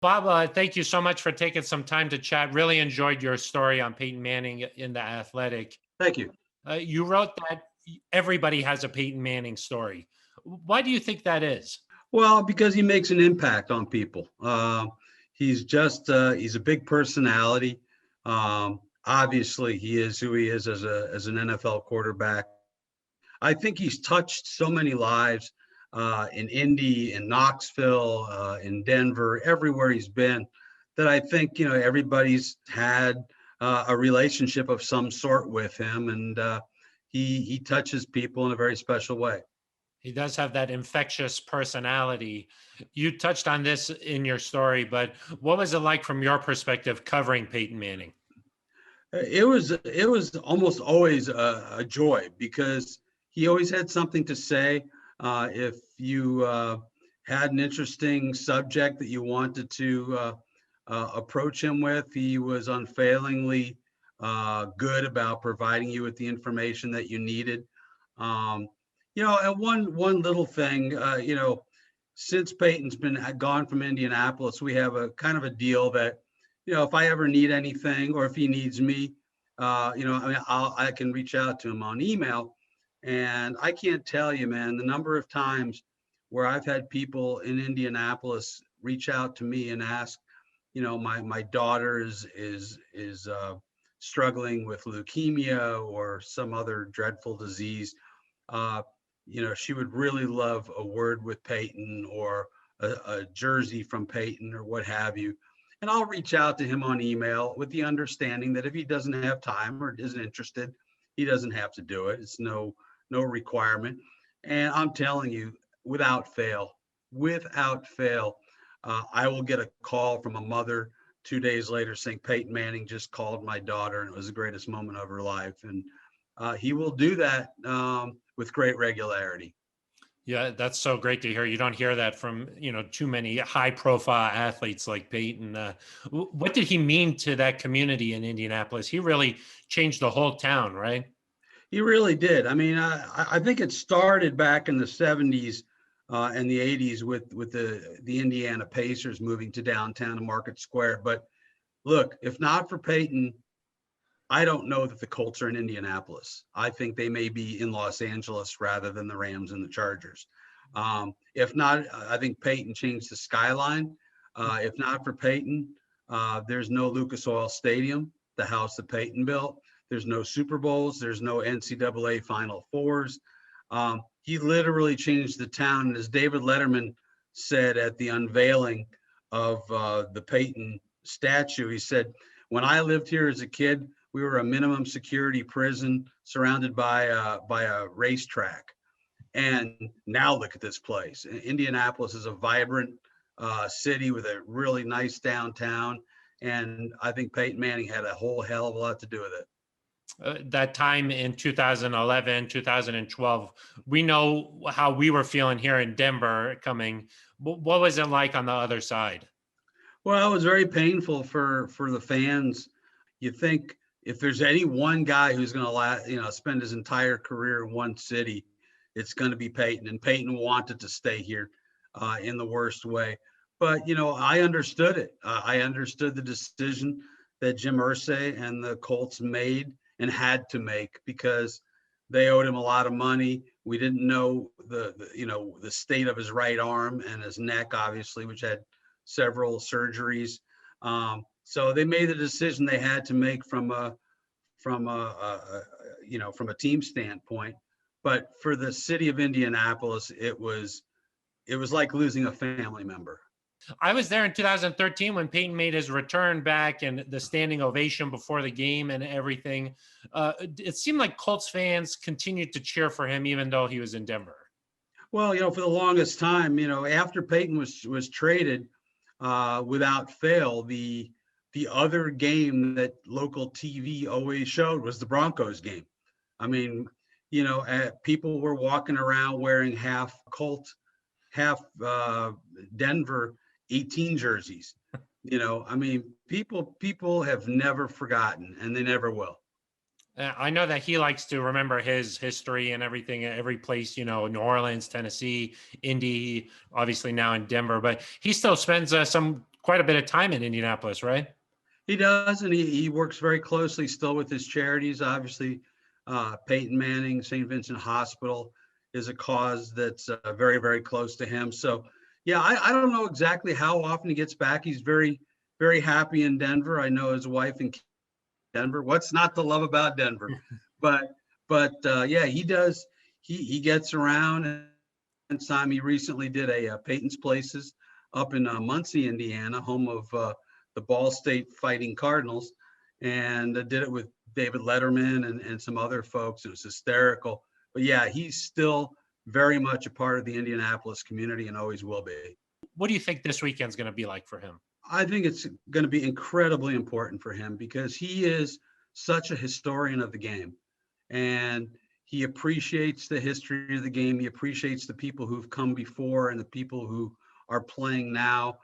Bob, thank you so much for taking some time to chat. Really enjoyed your story on Peyton Manning in The Athletic. Thank you. You wrote that everybody has a Peyton Manning story. Why do you think that is? Well, because he makes an impact on people. He's a big personality. Obviously, he is who he is as an NFL quarterback. I think he's touched so many lives in Indy, in Knoxville, in Denver, everywhere he's been, that I think everybody's had a relationship of some sort with him, and he touches people in a very special way. He does have that infectious personality. You touched on this in your story, but what was it like from your perspective covering Peyton Manning? It was almost always a joy because he always had something to say. If you had an interesting subject that you wanted to approach him with, he was unfailingly good about providing you with the information that you needed. Um, and one little thing, since Peyton's been gone from Indianapolis, we have a kind of a deal that, if I ever need anything or if he needs me, I can reach out to him on email. And I can't tell you, man, the number of times where I've had people in Indianapolis reach out to me and ask, my daughter is struggling with leukemia or some other dreadful disease. Uh, she would really love a word with Peyton or a jersey from Peyton or what have you. And I'll reach out to him on email with the understanding that if he doesn't have time or isn't interested, he doesn't have to do it. It's no requirement. And I'm telling you, without fail, I will get a call from a mother 2 days later saying Peyton Manning just called my daughter and it was the greatest moment of her life. And he will do that with great regularity. Yeah, that's so great to hear. You don't hear that from, too many high profile athletes like Peyton. What did he mean to that community in Indianapolis? He really changed the whole town, right? He really did. I mean, I think it started back in the 70s and the 80s with the Indiana Pacers moving to downtown to Market Square. But look, if not for Peyton, I don't know that the Colts are in Indianapolis. I think they may be in Los Angeles rather than the Rams and the Chargers. If not, I think Peyton changed the skyline. If not for Peyton, there's no Lucas Oil Stadium, the house that Peyton built. There's no Super Bowls. There's no NCAA Final Fours. He literally changed the town. And as David Letterman said at the unveiling of the Peyton statue, he said, when I lived here as a kid, we were a minimum security prison surrounded by a racetrack. And now look at this place. Indianapolis is a vibrant city with a really nice downtown. And I think Peyton Manning had a whole hell of a lot to do with it. That time in 2011, 2012, we know how we were feeling here in Denver coming. What was it like on the other side? Well, it was very painful for the fans. You think if there's any one guy who's going to spend his entire career in one city, it's going to be Peyton. And Peyton wanted to stay here in the worst way. But, I understood it. I understood the decision that Jim Irsay and the Colts made and had to make because they owed him a lot of money. We didn't know the state of his right arm and his neck, obviously, which had several surgeries. So they made the decision they had to make from a team standpoint. But for the city of Indianapolis, it was like losing a family member. I was there in 2013 when Peyton made his return back and the standing ovation before the game and everything. It seemed like Colts fans continued to cheer for him even though he was in Denver. Well, for the longest time, after Peyton was traded, without fail, the other game that local TV always showed was the Broncos game. I mean, people were walking around wearing half Colt, half Denver 18 jerseys. I mean, people have never forgotten, and they never will. I know that he likes to remember his history and everything, every place, New Orleans, Tennessee, Indy, obviously now in Denver, but he still spends some quite a bit of time in Indianapolis, right? He does, and he works very closely still with his charities. Obviously, Peyton Manning, St. Vincent Hospital is a cause that's very, very close to him. So, yeah, I don't know exactly how often he gets back. He's very, very happy in Denver. I know his wife in Denver. What's not to love about Denver? But yeah, he does. He gets around. And time he recently did a Peyton's Places up in Muncie, Indiana, home of the Ball State Fighting Cardinals, and did it with David Letterman and some other folks. It was hysterical. But yeah, he's still very much a part of the Indianapolis community and always will be. What do you think this weekend's going to be like for him? I think it's going to be incredibly important for him because he is such a historian of the game, and he appreciates the history of the game. He appreciates the people who've come before and the people who are playing now.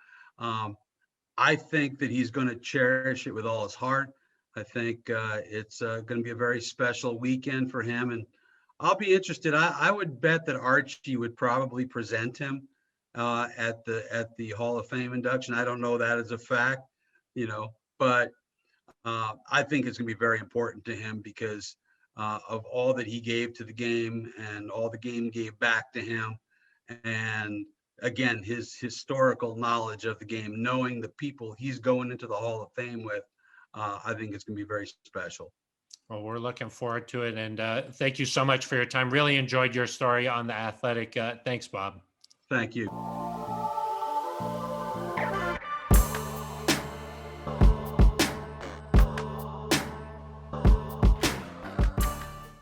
I think that he's going to cherish it with all his heart. I think it's going to be a very special weekend for him, and I'll be interested. I would bet that Archie would probably present him at the Hall of Fame induction. I don't know that as a fact, but I think it's going to be very important to him because of all that he gave to the game and all the game gave back to him. And again, his historical knowledge of the game, knowing the people he's going into the Hall of Fame with, I think it's going to be very special. Well, we're looking forward to it. And thank you so much for your time. Really enjoyed your story on The Athletic. Thanks, Bob. Thank you.